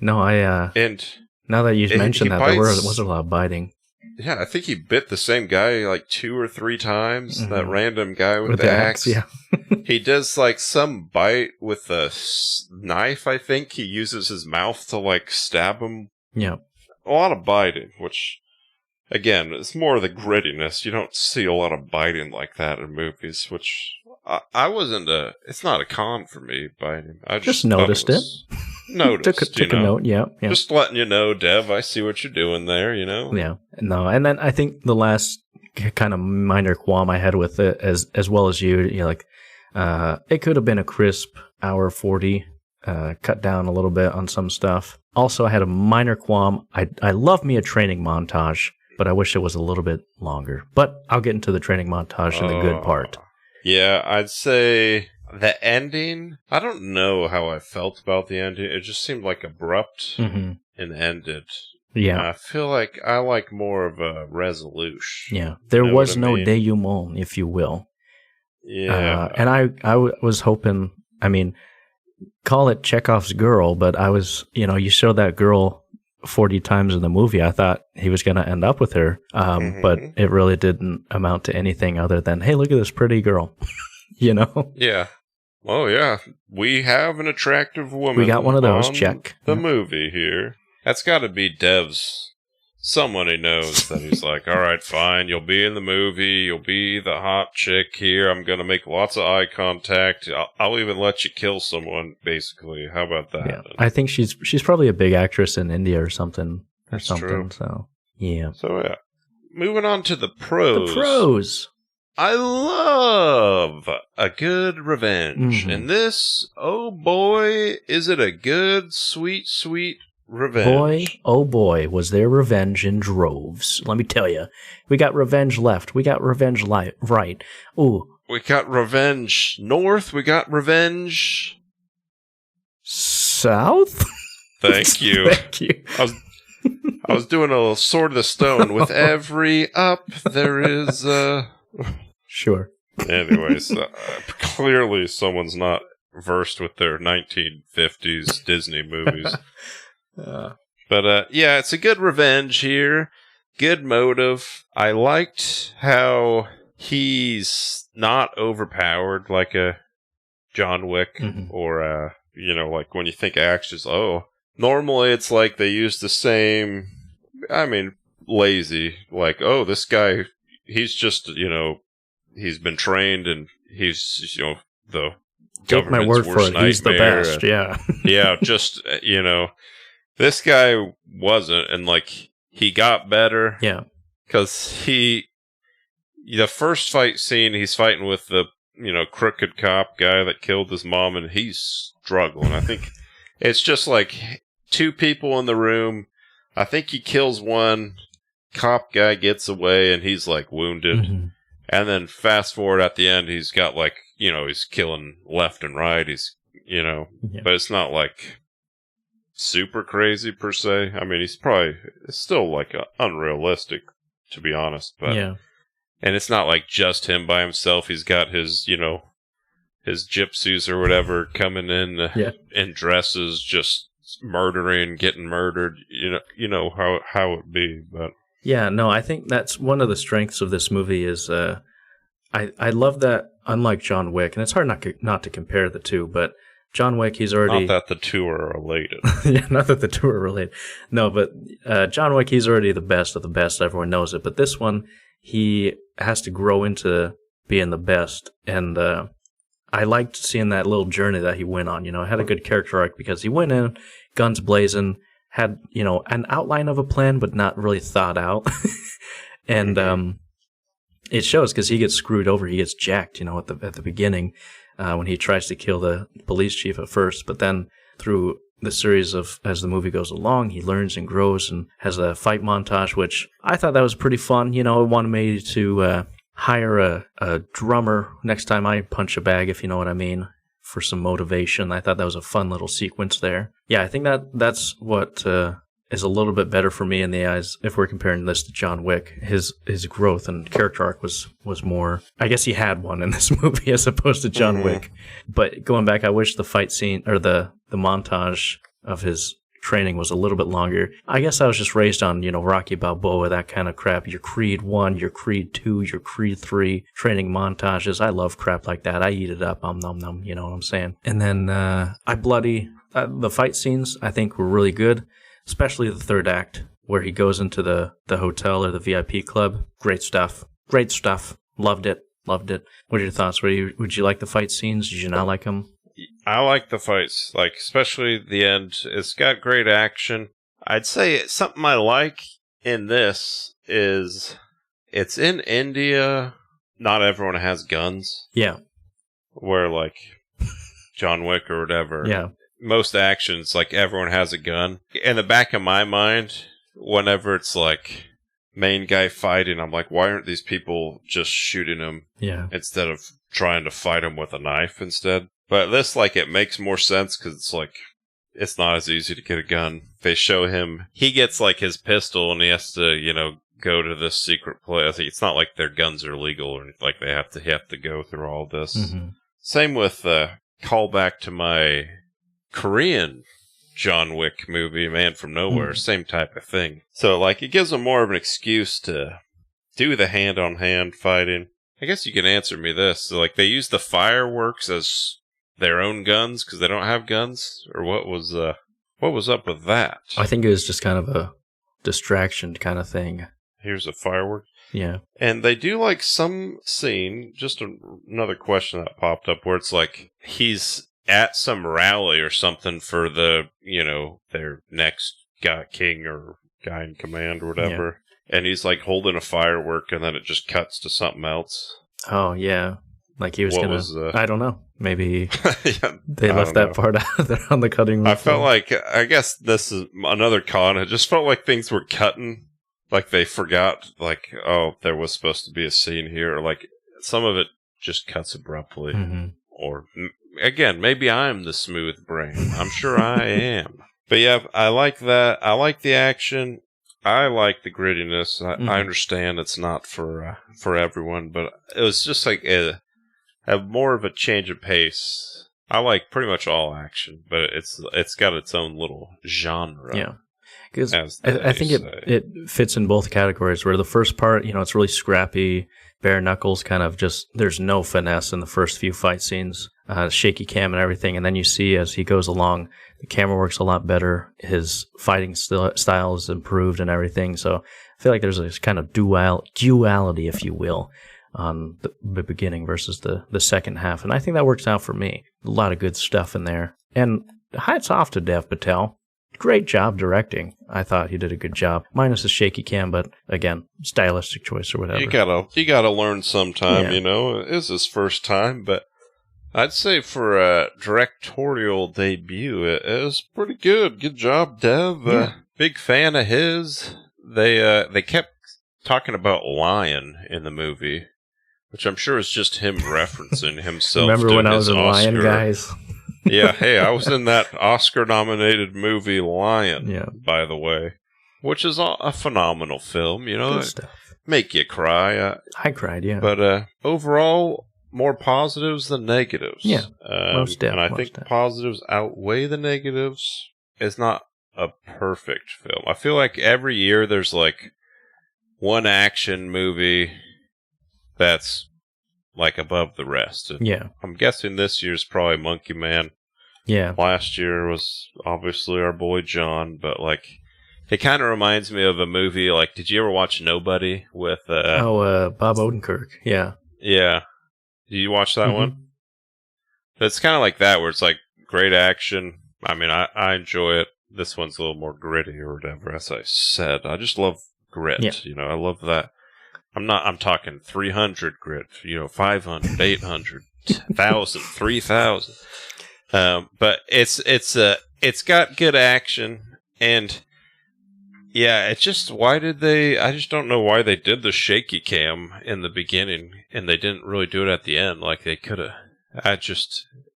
No, and now that you've mentioned that, there was a lot of biting. Yeah, I think he bit the same guy like 2 or 3 times. Mm-hmm. That random guy with the axe. Yeah. He does like some bite with a knife. I think he uses his mouth to like stab him. Yeah. A lot of biting, which, again, it's more of the grittiness. You don't see a lot of biting like that in movies, which I wasn't it's not a con for me, biting. I just noticed it. Noticed, took a note, yeah. Just letting you know, Dev, I see what you're doing there, Yeah, no, and then I think the last kind of minor qualm I had with it, as well as you, it could have been a crisp hour 40, cut down a little bit on some stuff. Also, I had a minor qualm. I love me a training montage, but I wish it was a little bit longer. But I'll get into the training montage in the good part. Yeah, I'd say The ending, I don't know how I felt about the ending. It just seemed like abrupt Mm-hmm. and ended. Yeah. I feel like I like more of a resolution. Yeah. There Know was what I no mean? denouement, if you will. Yeah. And I was hoping, I mean, call it Chekhov's girl, but I was, you showed that girl 40 times in the movie. I thought he was going to end up with her. But it really didn't amount to anything other than, hey, look at this pretty girl, Yeah. Oh, yeah. We have an attractive woman. We got one of those, on check. The Yeah. movie here. That's got to be Dev's. Someone he knows that he's like, all right, fine, you'll be in the movie, you'll be the hot chick here, I'm going to make lots of eye contact, I'll even let you kill someone, basically. How about that? Yeah. I think she's probably a big actress in India or something. True. So, yeah. So, yeah. Moving on to the pros. The pros. I love a good revenge. Mhm. And this, oh boy, is it a good, sweet, sweet revenge. Boy, oh boy, was there revenge in droves. Let me tell you. We got revenge left. We got revenge right. Ooh. We got revenge north. We got revenge south? Thank you. Thank you. I was doing a Sword of the Stone. With every up, there is Sure. Anyways, clearly someone's not versed with their 1950s Disney movies. But yeah, it's a good revenge here. Good motive. I liked how he's not overpowered like a John Wick or, like when you think actions, normally it's like they use the same, lazy, like, this guy, he's just, he's been trained and he's, the Take my government's word for worst it. He's the nightmare. best. Yeah. Yeah, just, this guy wasn't, and like, he got better. Yeah. Because the first fight scene, he's fighting with the, crooked cop guy that killed his mom, and he's struggling. I think it's just like two people in the room. I think he kills one, cop guy gets away, and he's like wounded. Mm-hmm. And then fast forward at the end, he's got like, he's killing left and right. He's, but it's not like super crazy per se. I mean, it's still like unrealistic, to be honest. But yeah. And it's not like just him by himself. He's got his, his gypsies or whatever coming in in dresses, just murdering, getting murdered. You know how it be, but. Yeah, no, I think that's one of the strengths of this movie is I love that, unlike John Wick, and it's hard not to compare the two, but John Wick, he's already... Not that the two are related. Yeah, not that the two are related. No, but John Wick, he's already the best of the best. Everyone knows it. But this one, he has to grow into being the best. And I liked seeing that little journey that he went on. It had a good character arc because he went in, guns blazing, had, an outline of a plan, but not really thought out. And it shows because he gets screwed over. He gets jacked, at the beginning when he tries to kill the police chief at first. But then through the series of, as the movie goes along, he learns and grows and has a fight montage, which I thought that was pretty fun. It wanted me to hire a drummer next time I punch a bag, if you know what I mean, for some motivation. I thought that was a fun little sequence there. Yeah, I think that's what is a little bit better for me in the eyes if we're comparing this to John Wick. His growth and character arc was more, I guess he had one in this movie as opposed to John Wick. But going back, I wish the fight scene or the montage of his training was a little bit longer. I guess I was just raised on, Rocky Balboa, that kind of crap. Your Creed 1, your Creed 2, your Creed 3 training montages. I love crap like that. I eat it up. Nom, you know what I'm saying? And then the fight scenes, I think, were really good, especially the third act where he goes into the hotel or the VIP club. Great stuff. Loved it. What are your thoughts? Would you like the fight scenes? Did you not like them? I like the fights, like especially the end. It's got great action. I'd say something I like in this is it's in India. Not everyone has guns. Yeah. Where like John Wick or whatever. Yeah. Most actions, like everyone has a gun. In the back of my mind, whenever it's like main guy fighting, I'm like, why aren't these people just shooting him? Yeah. Instead of trying to fight him with a knife instead. But this, like, it makes more sense because it's like, it's not as easy to get a gun. They show him, he gets like his pistol and he has to, you know, go to this secret place. It's not like their guns are legal or anything. Like they have to go through all this. Mm-hmm. Same with callback to my Korean John Wick movie, Man from Nowhere. Same type of thing. So like it gives them more of an excuse to do the hand-on-hand fighting. I guess you can answer me this. So, like they use the fireworks as their own guns because they don't have guns, or what was up with that? I think it was just kind of a distraction kind of thing. Here's a firework. Yeah. And they do like some scene, just another question that popped up where it's like he's at some rally or something for the, you know, their next king or guy in command or whatever. Yeah. And he's like holding a firework and then it just cuts to something else. Oh, yeah. Like he was I don't know. Maybe they left that part out there on the cutting room. I felt like, I guess this is another con. It just felt like things were cutting. Like they forgot, like, oh, there was supposed to be a scene here. Or like some of it just cuts abruptly. Mm-hmm. Or, again, maybe I'm the smooth brain. I'm sure I am. But yeah, I like that. I like the action. I like the grittiness. I understand it's not for everyone, but it was just like a more of a change of pace. I like pretty much all action, but it's got its own little genre. Yeah, because I think it fits in both categories. Where the first part, you know, it's really scrappy, bare knuckles, kind of just there's no finesse in the first few fight scenes, shaky cam and everything, and then you see as he goes along, the camera works a lot better. His fighting style is improved and everything. So I feel like there's this kind of duality, if you will, on the beginning versus the second half. And I think that works out for me. A lot of good stuff in there. And hats off to Dev Patel. Great job directing. I thought he did a good job. Minus the shaky cam, but again, stylistic choice or whatever. You gotta learn sometime, you know. It is his first time, but I'd say for a directorial debut, it was pretty good. Good job, Dev. Big fan of his. They kept talking about Lion in the movie, which I'm sure is just him referencing himself. Remember when I was in Lion, guys? Yeah, hey, I was in that Oscar-nominated movie Lion, by the way, which is a phenomenal film, you know. Good stuff. Make you cry. I cried, yeah. But overall, more positives than negatives. Yeah, most definitely. And I think positives outweigh the negatives. It's not a perfect film. I feel like every year there's like one action movie that's like above the rest. And yeah. I'm guessing this year's probably Monkey Man. Yeah. Last year was obviously our boy John, but like it kind of reminds me of a movie like, did you ever watch Nobody with Bob Odenkirk? Yeah. Yeah. Did you watch that one? It's kind of like that where it's like great action. I mean, I enjoy it. This one's a little more gritty or whatever, as I said. I just love grit. Yeah. You know, I love that. I'm talking 300 grit, you know, 500, 800, 1,000, 3,000. But it's got good action, and yeah, it's just, I just don't know why they did the shaky cam in the beginning, and they didn't really do it at the end like they could have.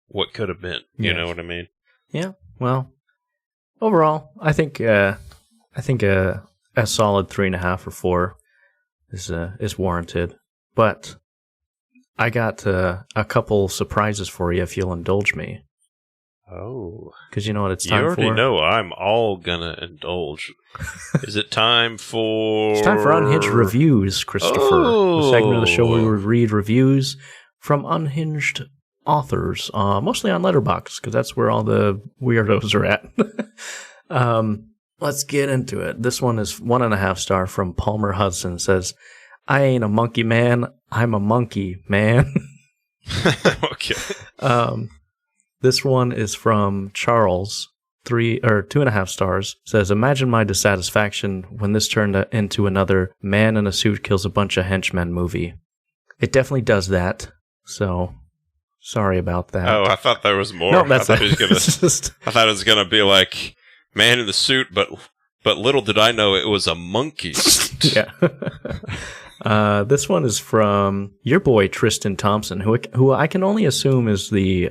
What could have been, you know what I mean? Yeah, well, overall, I think a solid 3.5 or 4 is warranted, but I got a couple surprises for you if you'll indulge me. Oh. Because you know what it's time for? You already know I'm all gonna indulge. Is it time for... It's time for Unhinged Reviews, Christopher. The segment of the show where we read reviews from unhinged authors, mostly on Letterboxd, because that's where all the weirdos are at. Let's get into it. This one is 1.5 star from Palmer Hudson. It says, I ain't a monkey man, I'm a monkey man. Okay. This one is from Charles, 2.5 stars. Says, imagine my dissatisfaction when this turned into another man in a suit kills a bunch of henchmen movie. It definitely does that. So, sorry about that. Oh, I thought there was more. No, that's I thought it was gonna be like man in the suit, but little did I know it was a monkey suit. Yeah. This one is from your boy Tristan Thompson, who I can only assume is the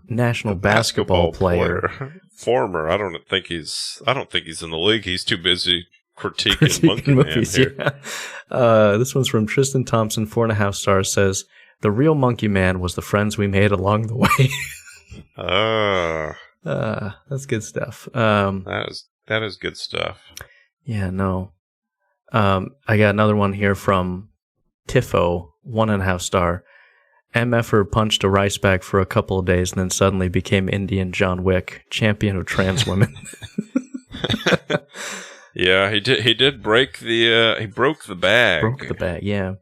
national basketball player. Former. I don't think he's in the league. He's too busy critiquing Monkey movies, Man here. Yeah. This one's from Tristan Thompson, 4.5 stars, says, the real Monkey Man was the friends we made along the way. That's good stuff. That is good stuff. Yeah, no. I got another one here from Tiffo, 1.5 star. MFer punched a rice bag for a couple of days and then suddenly became Indian John Wick, champion of trans women. Yeah, he did break he broke the bag. Broke the bag, yeah.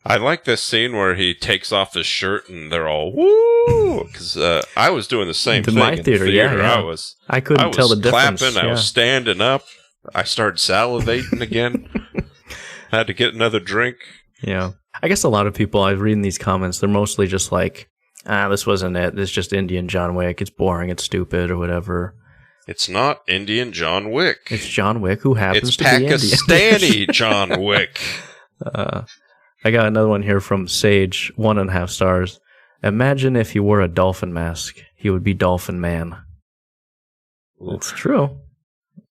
I like this scene where he takes off his shirt and they're all woo, because I was doing the same thing my in theater, the theater. yeah. I couldn't tell the difference. Clapping, I was standing up. I started salivating again. I had to get another drink. Yeah. I guess a lot of people I read in these comments, they're mostly just like, this wasn't it. This is just Indian John Wick. It's boring. It's stupid or whatever. It's not Indian John Wick. It's John Wick who happens to be Indian. It's Pakistani John Wick. I got another one here from Sage, 1.5 stars. Imagine if he wore a dolphin mask. He would be Dolphin Man. It's true.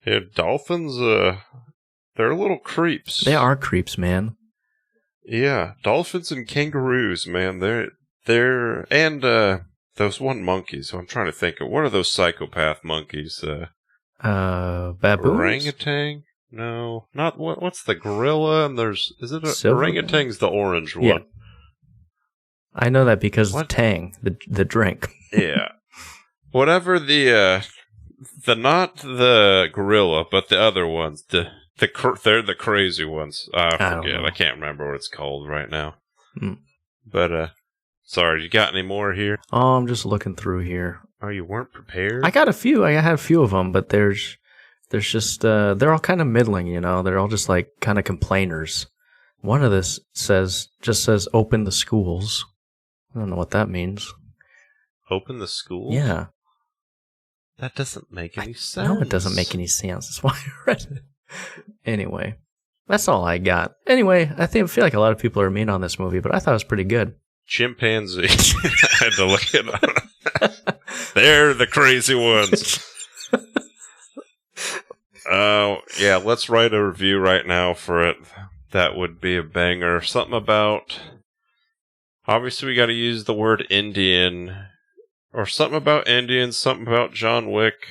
Yeah, dolphins, they're little creeps. They are creeps, man. Yeah, dolphins and kangaroos, man. They're and those one monkeys. So I'm trying to think of what are those psychopath monkeys? Baboons? Orangutan? No, not what's the gorilla? And is it orangutan's the orange one? Yeah. I know that because of Tang, the drink. Yeah. Whatever the not the gorilla, but the other ones, they're the crazy ones. I forget. I can't remember what it's called right now. But sorry, you got any more here? Oh, I'm just looking through here. Oh, you weren't prepared? I got a few. I had a few of them, but there's just they're all kind of middling, you know. They're all just like kind of complainers. One of this just says open the schools. I don't know what that means. Open the schools? Yeah. That doesn't make any sense. No, it doesn't make any sense. That's why I read it. Anyway, that's all I got. Anyway, I feel like a lot of people are mean on this movie, but I thought it was pretty good. Chimpanzee. I had to look it up. They're the crazy ones. Yeah, let's write a review right now for it. That would be a banger. Something about... Obviously, we got to use the word Indian... Or something about Indians, something about John Wick.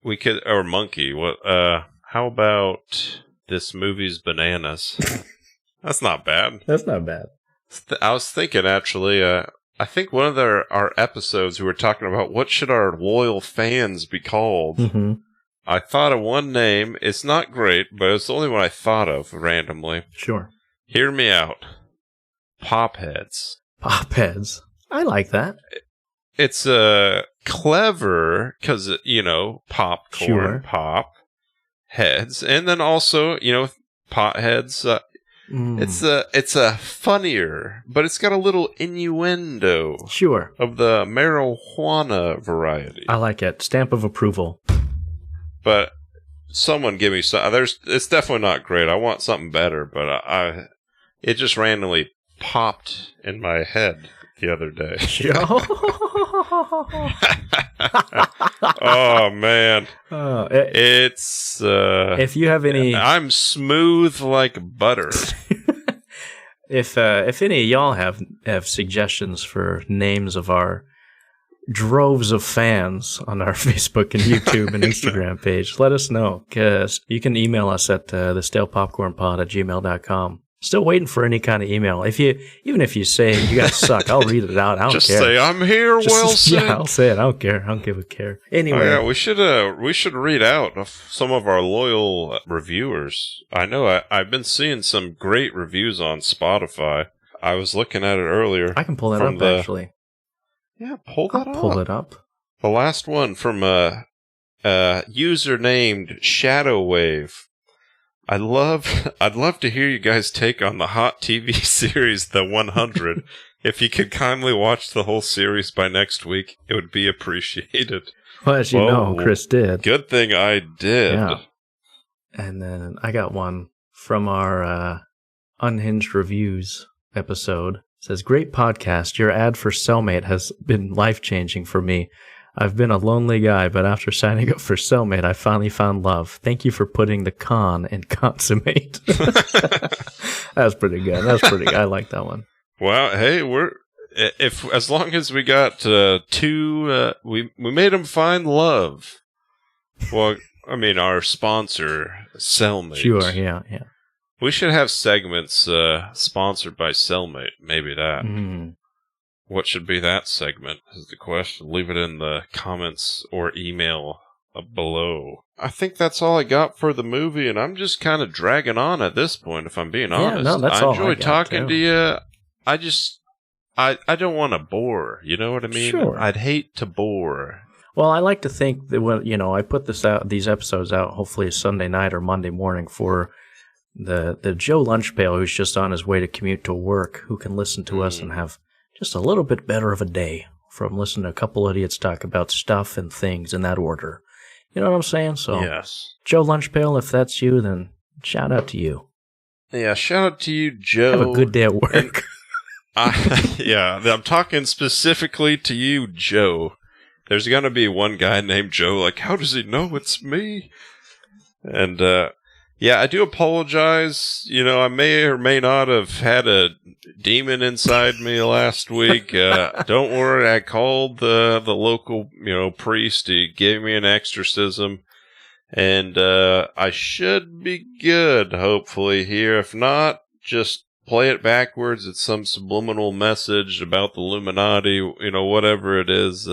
We could, or Monkey. What? How about this movie's bananas? That's not bad. That's not bad. I was thinking actually. I think one of our episodes we were talking about what should our loyal fans be called. Mm-hmm. I thought of one name. It's not great, but it's the only one I thought of randomly. Sure. Hear me out. Popheads. Popheads. I like that. It's clever because, you know, popcorn, sure. Pop, heads, and then also, you know, potheads. It's a funnier, but it's got a little innuendo. Sure. Of the marijuana variety. I like it. Stamp of approval. But someone give me some. It's definitely not great. I want something better, but it just randomly popped in my head the other day. Oh man, it's if you have any, I'm smooth like butter. If any of y'all have suggestions for names of our droves of fans on our Facebook and YouTube and Instagram page, let us know, because you can email us at thestalepopcornpod@gmail.com. Still waiting for any kind of email. Even if you say you guys suck, I'll read it out. I don't Just care. Say I'm here, Wilson. Yeah, I'll say it. I don't care. I don't give a care. Anyway, yeah, we should read out some of our loyal reviewers. I know I've been seeing some great reviews on Spotify. I was looking at it earlier. I can pull that up actually. Yeah, pull that up. Pull it up. The last one from a user named Shadowwave. I'd love to hear you guys take on the hot TV series The 100. If you could kindly watch the whole series by next week, it would be appreciated. Well, as you know, Chris did. Good thing I did. Yeah. And then I got one from our Unhinged Reviews episode. It says, great podcast. Your ad for Cellmate has been life-changing for me. I've been a lonely guy, but after signing up for Cellmate, I finally found love. Thank you for putting the con in consummate. That's pretty good. I like that one. Well, hey, as long as we got two, we made them find love. Well, I mean, our sponsor, Cellmate. Sure, yeah. We should have segments sponsored by Cellmate. Maybe that. Mm. What should be that segment is the question. Leave it in the comments or email below. I think that's all I got for the movie, and I'm just kind of dragging on at this point, if I'm being honest. No, that's all I enjoy got, talking too. to you. I don't want to bore. You know what I mean? Sure. I'd hate to bore. Well, I like to think that when I put these episodes out, hopefully Sunday night or Monday morning for the Joe Lunchpail who's just on his way to commute to work, who can listen to us and have just a little bit better of a day from listening to a couple idiots talk about stuff and things in that order. You know what I'm saying? So, yes. Joe Lunchpail, if that's you, then shout out to you. Yeah, shout out to you, Joe. Have a good day at work. I'm talking specifically to you, Joe. There's going to be one guy named Joe, like, how does he know it's me? And, I do apologize. I may or may not have had a demon inside me last week. Don't worry, I called the local, priest. He gave me an exorcism. And I should be good, hopefully, here. If not, just play it backwards. It's some subliminal message about the Illuminati, whatever it is.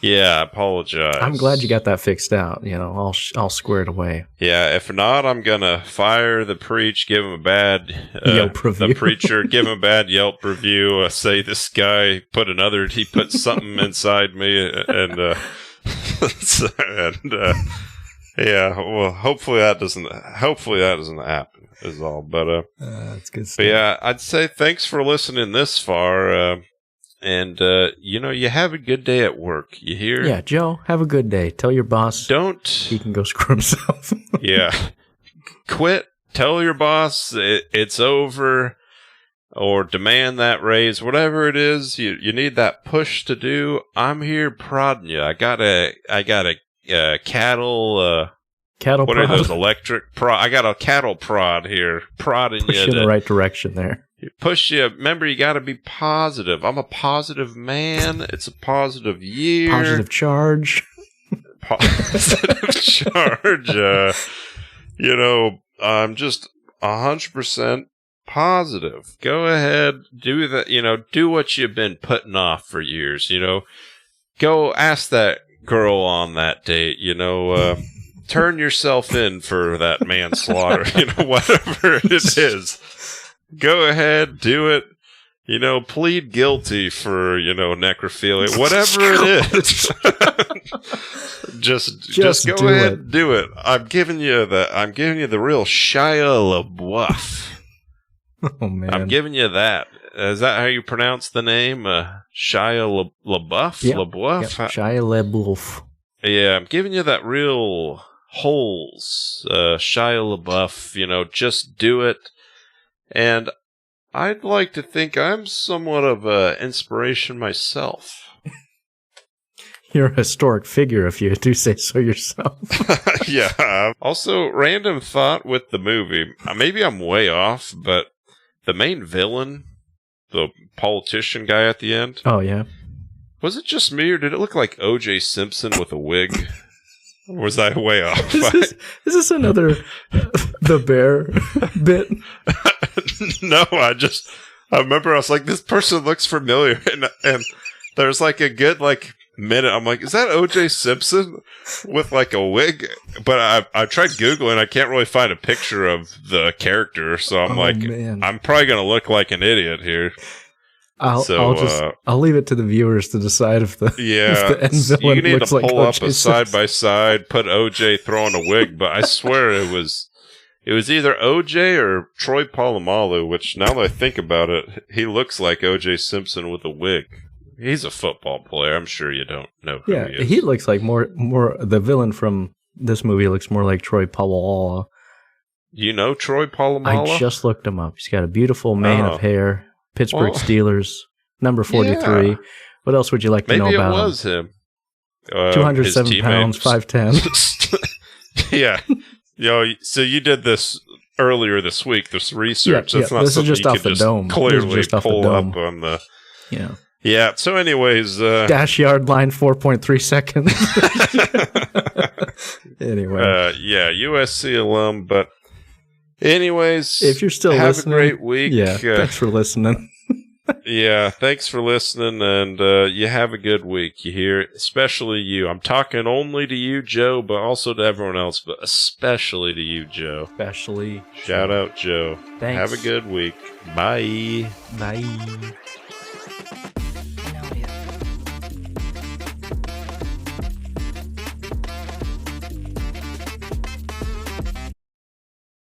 I apologize. I'm glad you got that fixed out, all squared away. Yeah, if not, I'm going to fire the preach, give him a bad Yelp review. The preacher, give him a bad Yelp review, say this guy he put something inside me, and well, hopefully that doesn't happen is all. But that's good stuff. But yeah, I'd say thanks for listening this far. And, you have a good day at work. You hear? Yeah, Joe, have a good day. Tell your boss he can go screw himself. Yeah. Quit. Tell your boss it's over, or demand that raise. Whatever it is you need that push to do. I'm here prodding you. I got a cattle Cattle what prod. are those electric prod? I got a cattle prod here, prodding Push you in the right direction there. Push you. Remember, you got to be positive. I'm a positive man. It's a positive year. Positive charge. Positive charge. I'm just 100% positive. Go ahead, do that. Do what you've been putting off for years. Go ask that girl on that date. Turn yourself in for that manslaughter. Whatever it is. Go ahead, do it. Plead guilty for, necrophilia. Whatever it is. just go ahead, do it. I'm giving you the real Shia LaBeouf. Oh, man. I'm giving you that. Is that how you pronounce the name? Shia LaBeouf? Yep. LaBeouf? Yep. Shia LaBeouf. Yeah, I'm giving you that real holes. Shia LaBeouf, just do it. And I'd like to think I'm somewhat of an inspiration myself. You're a historic figure if you do say so yourself. Yeah. Also, random thought with the movie. Maybe I'm way off, but the main villain, the politicion guy at the end. Oh, yeah. Was it just me, or did it look like O.J. Simpson with a wig? Or was I way off? Is this another The Bear bit? No, I remember I was like, this person looks familiar. And there's like a good minute. I'm like, is that O.J. Simpson with a wig? But I tried Googling. I can't really find a picture of the character. So I'm man. I'm probably going to look like an idiot here. I'll leave it to the viewers to decide if the end villain you need looks to pull like up O.J. a side by side, put OJ throwing a wig, but I swear it was either OJ or Troy Polamalu, which now that I think about it, he looks like OJ Simpson with a wig. He's a football player. I'm sure you don't know who he is. He looks like more the villain from this movie looks more like Troy Polamalu. You know Troy Polamalu? I just looked him up. He's got a beautiful mane Oh. of hair. Pittsburgh Well, Steelers, number 43. yeah. What else would you like to Maybe know it about was him. 207 his pounds, teammates- 5'10". Yeah. So you did this earlier this week, this research. Yeah, That's not this is something just you off could the just dome. This is clearly just off the pull dome. up on the... Yeah. Yeah, so anyways... Dash yard line, 4.3 seconds. Anyway. Yeah, USC alum, but anyways... If you're still have listening. a great week. Yeah, thanks for listening. Yeah, thanks for listening, and you have a good week. You hear? Especially you. I'm talking only to you, Joe, but also to everyone else, but especially to you, Joe. Especially. Shout out, Joe. Thanks. Have a good week. Bye. Bye.